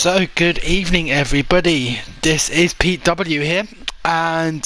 So, good evening, everybody. This is Pete W here, and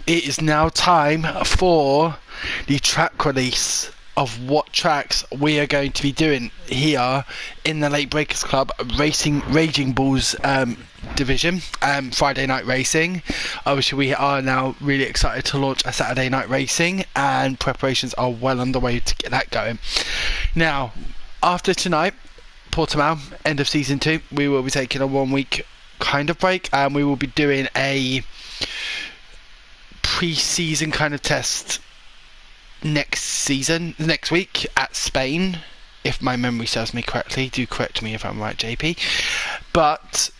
it is now time for the track release of what tracks we are going to be doing here in the Late Breakers Club Raging Bulls division, Friday night racing. Obviously, we are now really excited to launch a Saturday night racing, and preparations are well underway to get that going. Now, after tonight, Portimao, end of season 2, we will be taking a 1 week kind of break, and we will be doing a pre-season kind of test next week at Spain, if my memory serves me correctly. Do correct me if I'm right, JP. But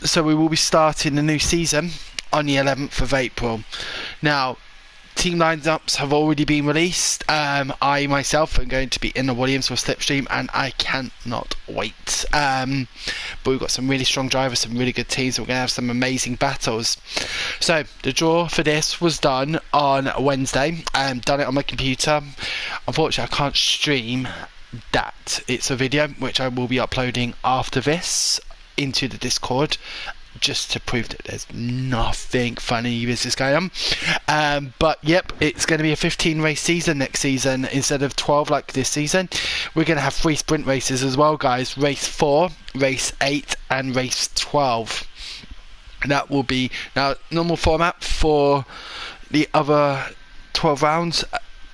so we will be starting the new season on the 11th of April. Now, team lineups have already been released. I myself am going to be in the Williams for Slipstream, and I cannot wait. But we've got some really strong drivers, some really good teams, and we're going to have some amazing battles. So the draw for this was done on Wednesday. Done it on my computer. Unfortunately, I can't stream that. It's a video which I will be uploading after this into the Discord, just to prove that there's nothing funny with this going on. But yep, it's going to be a 15 race season next season instead of 12 like this season. We're going to have 3 sprint races as well, guys. Race 4, race 8 and race 12. That will be now normal format for the other 12 rounds.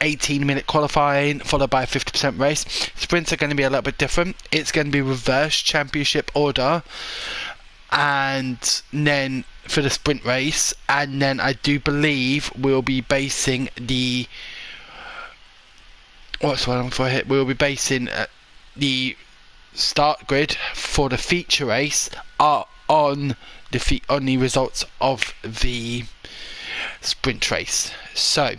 18-minute qualifying followed by a 50% race. Sprints are going to be a little bit different. It's going to be reverse championship order, and then for the sprint race, and then I do believe we'll be basing the we'll be basing the start grid for the feature race on the results of the sprint race. So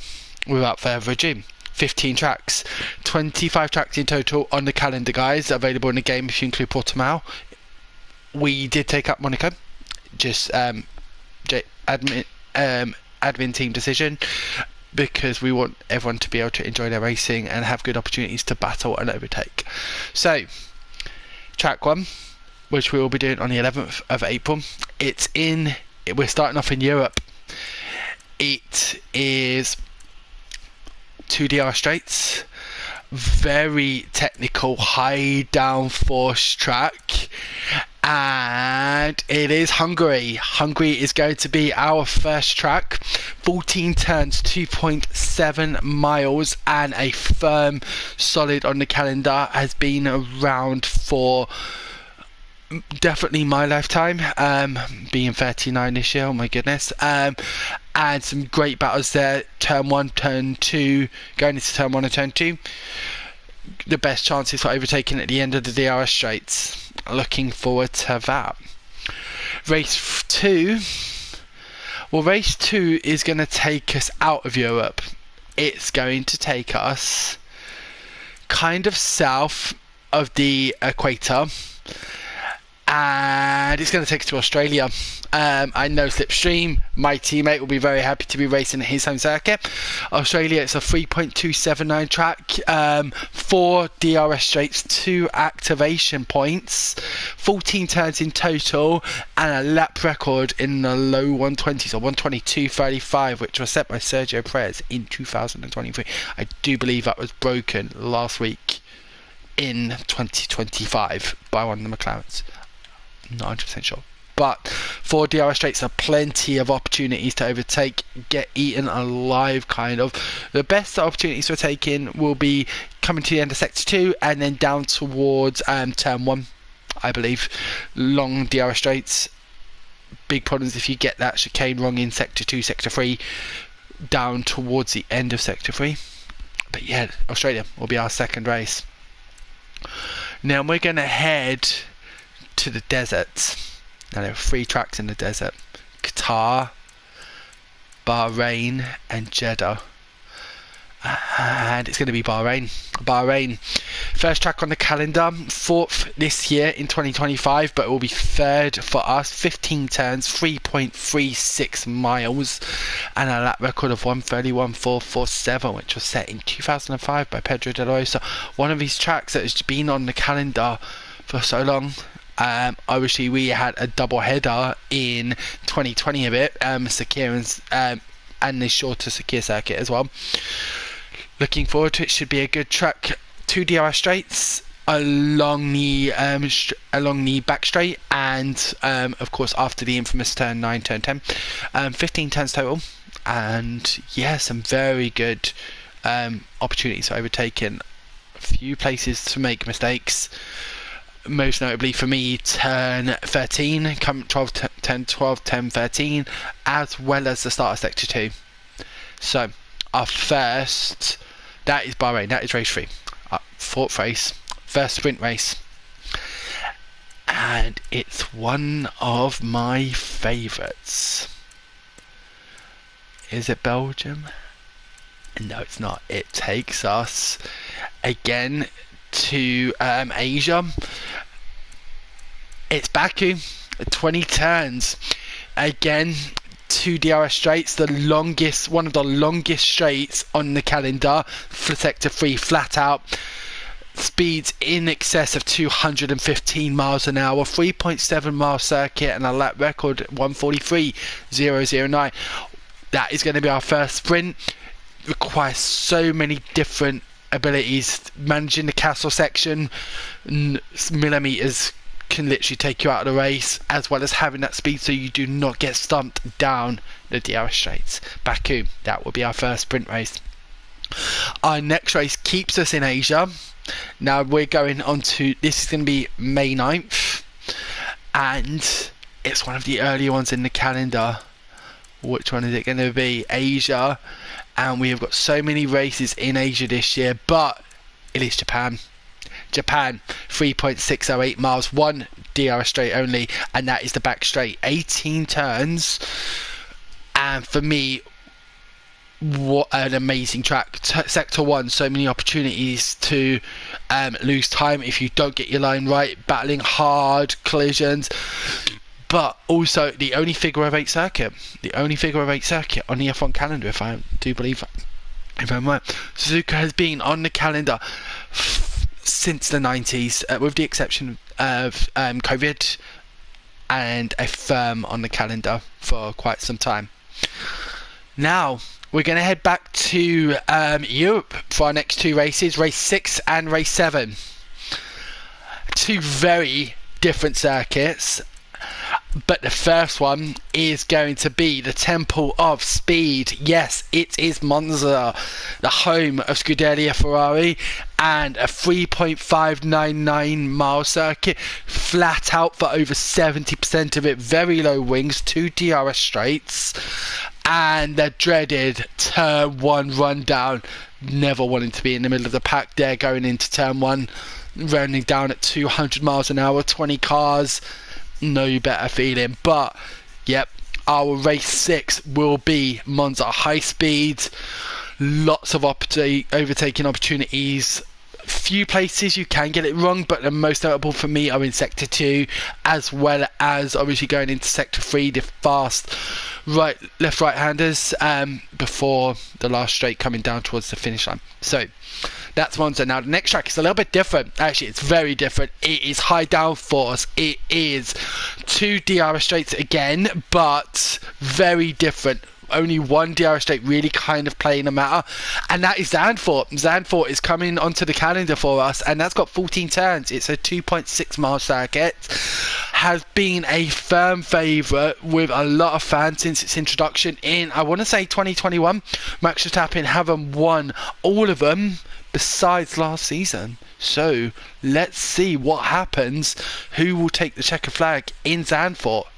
without further ado, 15 tracks, 25 tracks in total on the calendar, guys, available in the game if you include Portimao. We did take up Monaco, just admin team decision, because we want everyone to be able to enjoy their racing and have good opportunities to battle and overtake. So, track 1, which we will be doing on the 11th of April. We're starting off in Europe. It is 2 DRS straights, very technical, high downforce track, and it is Hungary. Hungary is going to be our first track. 14 turns, 2.7 miles, and a firm solid on the calendar. Has been around for definitely my lifetime, being 39 this year, oh my goodness. And some great battles there. Turn 1, turn 2, going into turn 1 and turn 2. The best chances for overtaking at the end of the DRS straights. Looking forward to that. Race 2. Well, race 2 is going to take us out of Europe. It's going to take us kind of south of the equator, and it's going to take us to Australia. I know Slipstream, my teammate, will be very happy to be racing at his home circuit. Australia, it's a 3.279 track, 4 DRS straights, 2 activation points, 14 turns in total, and a lap record in the low 120s, or 122.35, which was set by Sergio Perez in 2023. I do believe that was broken last week in 2025 by one of the McLarens. Not 100% sure. But 4 DRS straights are plenty of opportunities to overtake, get eaten alive, kind of. The best opportunities for taking will be coming to the end of Sector 2 and then down towards Turn 1, I believe. Long DRS straights. Big problems if you get that chicane wrong in Sector 2, Sector 3, down towards the end of Sector 3. But yeah, Australia will be our second race. Now we're going to head to the deserts. Now there are 3 tracks in the desert: Qatar, Bahrain and Jeddah. And it's going to be Bahrain. First track on the calendar, 4th this year in 2025, but it will be 3rd for us. 15 turns, 3.36 miles, and a lap record of 1:31.447, which was set in 2005 by Pedro de la Rosa. One of these tracks that has been on the calendar for so long, Obviously, we had a double header in 2020 of it, Sakir and the shorter Sakir circuit as well. Looking forward to it. Should be a good track. 2 DRS straights along the back straight, and of course after the infamous turn 9, turn 10, 15 turns total, and yeah, some very good opportunities for overtaking. A few places to make mistakes, most notably for me turn 13, come 12, 10, 12, 10, 13, as well as the start of sector 2. So our first, that is Bahrain, that is race 3, fourth race, first sprint race, and it's one of my favourites. Is it Belgium? No, it's not. It takes us again to Asia. It's Baku, 20 turns. Again, 2 DRS straights, one of the longest straights on the calendar for sector 3, flat out. Speeds in excess of 215 miles an hour, 3.7 mile circuit, and a lap record 1:43.009. That is going to be our first sprint. Requires so many different abilities. Managing the castle section, millimeters can literally take you out of the race, as well as having that speed so you do not get stumped down the DRS straights. Baku, that will be our first sprint race. Our next race keeps us in Asia. Now we're going on to, this is going to be May 9th, and it's one of the earlier ones in the calendar. Which one is it going to be? Asia. And we have got so many races in Asia this year, but it is Japan. Japan, 3.608 miles, 1 DRS straight only, and that is the back straight. 18 turns, and for me, what an amazing track. Sector 1, so many opportunities to lose time if you don't get your line right, battling hard collisions. But also the only figure of 8 circuit on the F1 calendar, if I do believe, if I'm right. Suzuka has been on the calendar since the 90s, with the exception of COVID, and a firm on the calendar for quite some time. Now we're going to head back to Europe for our next 2 races, race 6 and race 7. 2 very different circuits. But the first one is going to be the Temple of Speed. Yes, it is Monza, the home of Scuderia Ferrari, and a 3.599 mile circuit, flat out for over 70% of it, very low wings, 2 DRS straights, and the dreaded turn 1 rundown. Never wanting to be in the middle of the pack there going into turn 1, rounding down at 200 miles an hour, 20 cars. No better feeling. But yep, our race 6 will be Monza, high speed, lots of overtaking opportunities, few places you can get it wrong, but the most notable for me are in sector 2, as well as obviously going into sector 3, the fast left right handers, before the last straight coming down towards the finish line. So that's Monza. Now the next track is a little bit different. Actually, it's very different. It is high downforce. It is 2 DRS straights again, but very different. Only 1 DRS straight really kind of playing a matter, and that is Zandvoort. Zandvoort is coming onto the calendar for us, and that's got 14 turns. It's a 2.6 mile circuit. Has been a firm favourite with a lot of fans since its introduction in, I want to say, 2021. Max Verstappen haven't won all of them besides last season. So let's see what happens. Who will take the checker flag in Zandvoort?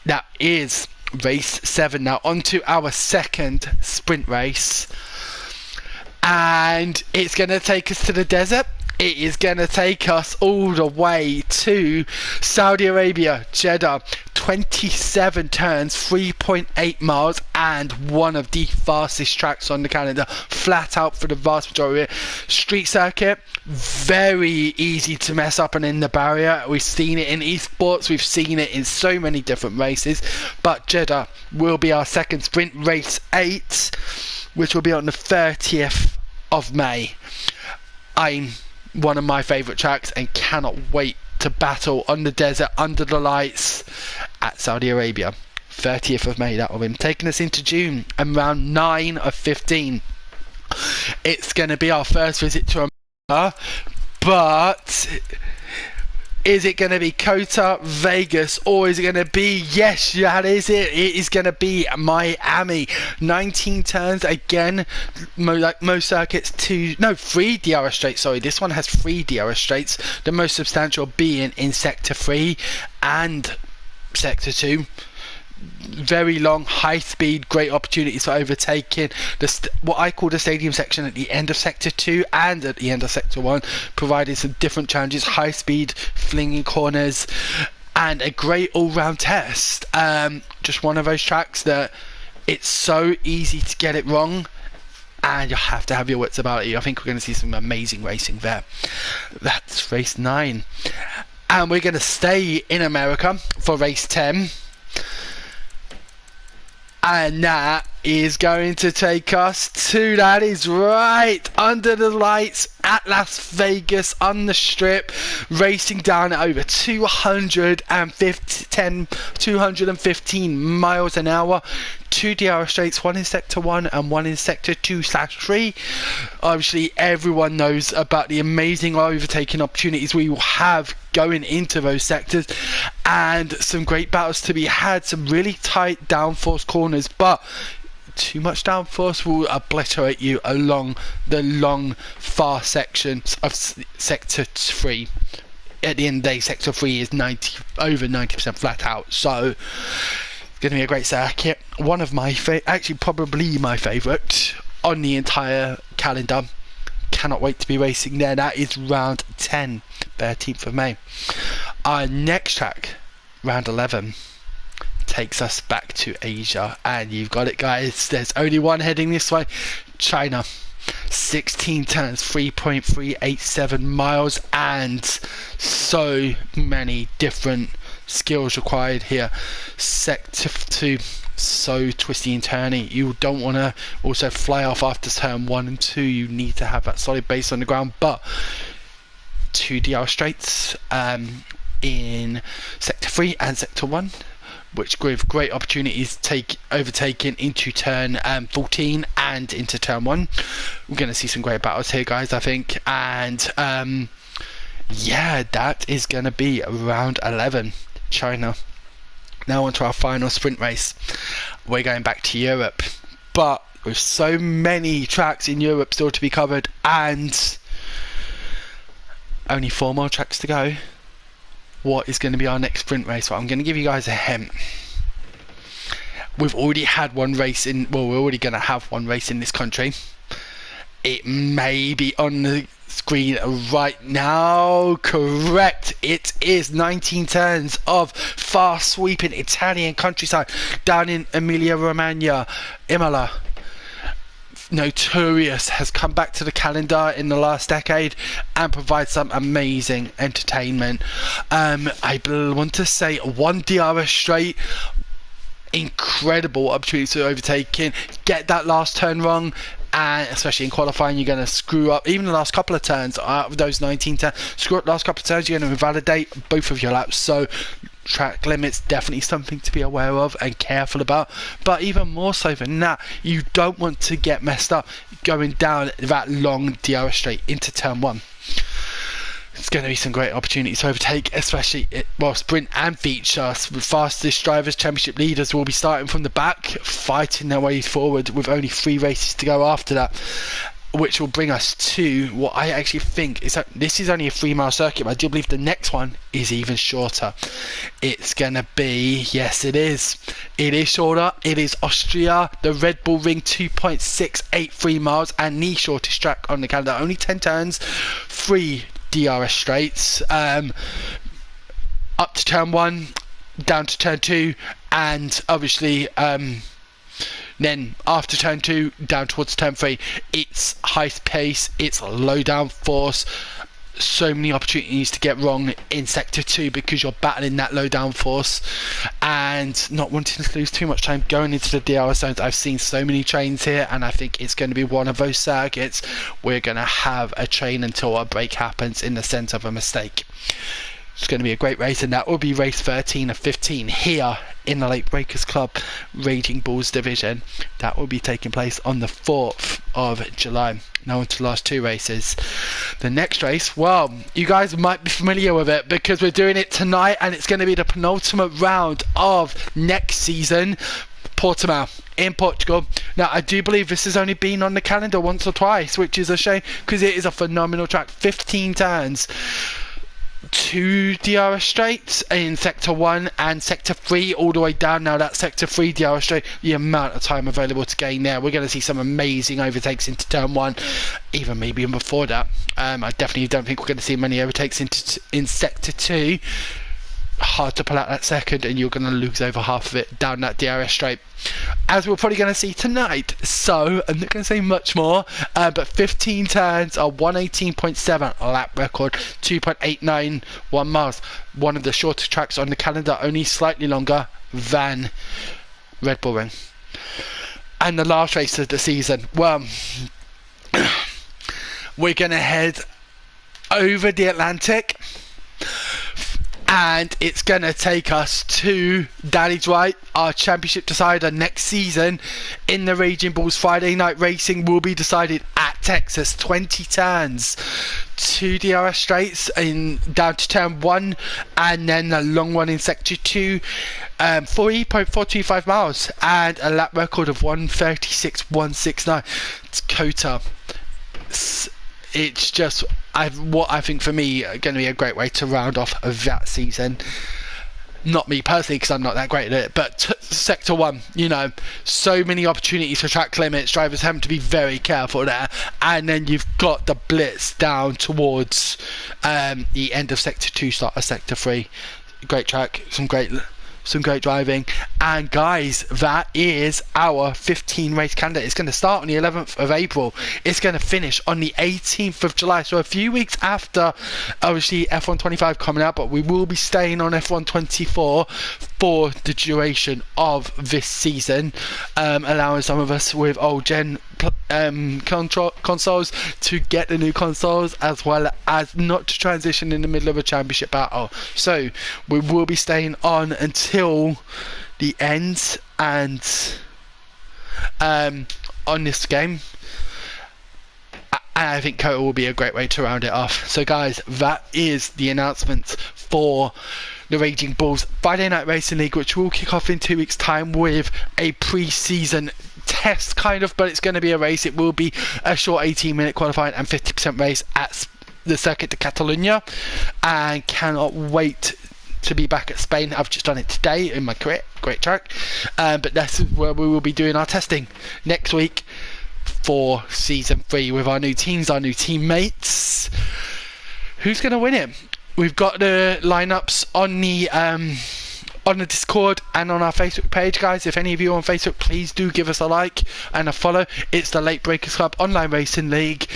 That is race 7. Now on to our second sprint race, and it's going to take us to the desert. It is going to take us all the way to Saudi Arabia, Jeddah. 27 turns, 3.8 miles, and one of the fastest tracks on the calendar, flat out for the vast majority of it. Street circuit, very easy to mess up and in the barrier. We've seen it in esports, we've seen it in so many different races, but Jeddah will be our second sprint, race 8, which will be on the 30th of May. I'm one of my favourite tracks and cannot wait to battle on the desert under the lights at Saudi Arabia. 30th of May, that will be taking us into June, and round 9 of 15. It's going to be our first visit to America, but is it going to be COTA, Vegas, or is it going to be, yes, that is it, it is going to be Miami. 19 turns, again, like most circuits, 3 DRS straights, sorry, this one has 3 DRS straights, the most substantial being in Sector 3 and Sector 2. Very long, high speed, great opportunities for overtaking. What I call the stadium section at the end of Sector 2 and at the end of Sector 1 provided some different challenges, high speed, flinging corners, and a great all-round test. Just one of those tracks that it's so easy to get it wrong, and you have to have your wits about you. I think we're going to see some amazing racing there. That's race 9. And we're going to stay in America for race 10. And that is going to take us to, that is right, under the lights at Las Vegas on the Strip, racing down at over 215 miles an hour. 2 DRS straights, one in Sector 1 and one in Sector 2/3. Obviously, everyone knows about the amazing overtaking opportunities we will have going into those sectors, and some great battles to be had, some really tight downforce corners, but too much downforce will obliterate you along the long, far sections of Sector 3. At the end of the day, Sector 3 is over 90% flat out, so it's going to be a great circuit. One of my actually probably my favourite on the entire calendar. Cannot wait to be racing there. That is round 10, 13th of May. Our next track, round 11, takes us back to Asia, and you've got it, guys. There's only one heading this way, China. 16 turns, 3.387 miles, and so many different skills required here. Sector 2, so twisty and turny. You don't want to also fly off after turn 1 and 2. You need to have that solid base on the ground, but 2 DRS straights in Sector 3 and Sector 1, which give great opportunities to take overtaking into turn 14 and into turn 1. We're going to see some great battles here, guys, I think. And yeah, that is going to be round 11, China. Now on to our final sprint race. We're going back to Europe, but with so many tracks in Europe still to be covered and only 4 more tracks to go, what is going to be our next sprint race? Well, I'm going to give you guys a hint. We've already had one race in, well, we're already going to have one race in this country. It may be on the screen right now. Correct, it is 19 turns of fast sweeping Italian countryside down in Emilia Romagna. Imola, notorious, has come back to the calendar in the last decade and provides some amazing entertainment. I want to say 1 DRS straight, incredible opportunity to overtaking, get that last turn wrong, and especially in qualifying you're going to screw up even the last couple of turns out of those 19 turns. Screw up the last couple of turns, you're going to invalidate both of your laps. So track limits, definitely something to be aware of and careful about. But even more so than that, you don't want to get messed up going down that long DRS straight into turn 1. It's going to be some great opportunities to overtake, especially sprint and feature. Fastest drivers, championship leaders will be starting from the back, fighting their way forward with only 3 races to go after that, which will bring us to what I actually think is that this is only a 3-mile circuit, but I do believe the next one is even shorter. It's going to be, yes it is shorter. It is Austria, the Red Bull Ring, 2.683 miles, and the shortest track on the calendar. Only 10 turns, 3 DRS straights, up to turn 1, down to turn 2, and obviously then after turn 2 down towards turn 3. It's high pace, it's low down force, so many opportunities to get wrong in Sector 2 because you're battling that low down force and not wanting to lose too much time going into the DRS zones. I've seen so many trains here, and I think it's going to be one of those circuits we're going to have a train until a break happens in the sense of a mistake. It's going to be a great race, and that will be race 13 of 15 here in the Late Breakers Club Raging Bulls division. That will be taking place on the 4th of July. Now into the last 2 races. The next race, well, you guys might be familiar with it because we're doing it tonight, and it's going to be the penultimate round of next season. Portimao in Portugal. Now, I do believe this has only been on the calendar once or twice, which is a shame because it is a phenomenal track. 15 turns, 2 DRS straights in Sector 1 and Sector 3 all the way down. Now that Sector 3 DRS straight, the amount of time available to gain there, we're going to see some amazing overtakes into Turn 1, even maybe even before that. I definitely don't think we're going to see many overtakes in Sector 2. Hard to pull out that second, and you're going to lose over half of it down that DRS straight, as we're probably going to see tonight. So I'm not going to say much more, but 15 turns, a 118.7 lap record, 2.891 miles. One of the shorter tracks on the calendar, only slightly longer than Red Bull Ring. And the last race of the season, well, we're going to head over the Atlantic, and it's going to take us to Daddy's Right, our championship decider next season in the Raging Bulls. Friday night racing will be decided at Texas. 20 turns, 2 DRS straights in down to Turn 1, and then a long one in Sector 2. 40.425 miles and a lap record of 136.169. It's COTA. It's just what I think for me going to be a great way to round off that season. Not me personally, because I'm not that great at it, but Sector 1, you know, so many opportunities for track limits. Drivers having to be very careful there, and then you've got the blitz down towards the end of Sector 2, start of Sector 3. Great track, some great driving. And guys, that is our 15 race calendar. It's going to start on the 11th of April. It's going to finish on the 18th of July, so a few weeks after obviously F1 25 coming out, but we will be staying on F1 24 for the duration of this season, allowing some of us with old gen consoles to get the new consoles, as well as not to transition in the middle of a championship battle. So we will be staying on until the end, and on this game, and I think COTA will be a great way to round it off. So guys, that is the announcement for the Raging Bulls Friday Night Racing League, which will kick off in 2 weeks time with a pre-season test kind of, but it's going to be a race. It will be a short 18-minute qualifying and 50% race at the Circuit de Catalunya, and cannot wait to be back at Spain. I've just done it today in my career. Great track, but that's where we will be doing our testing next week for season 3 with our new teams, our new teammates. Who's going to win it? We've got the lineups on the Discord and on our Facebook page, guys. If any of you are on Facebook, please do give us a like and a follow. It's the Late Breakers Club Online Racing League.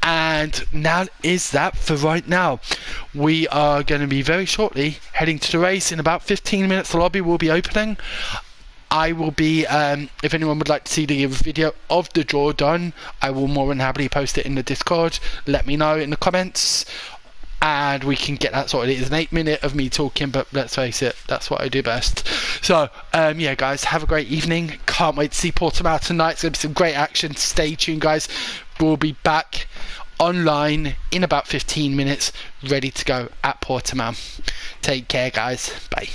And now is that for right now. We are going to be very shortly heading to the race. In about 15 minutes, the lobby will be opening. I will be, if anyone would like to see the video of the draw done, I will more than happily post it in the Discord. Let me know in the comments, and we can get that sorted. It is an 8-minute of me talking, but let's face it, that's what I do best. So, yeah, guys, have a great evening. Can't wait to see Portimao tonight. It's going to be some great action. Stay tuned, guys. We'll be back online in about 15 minutes, ready to go at Portimao. Take care, guys. Bye.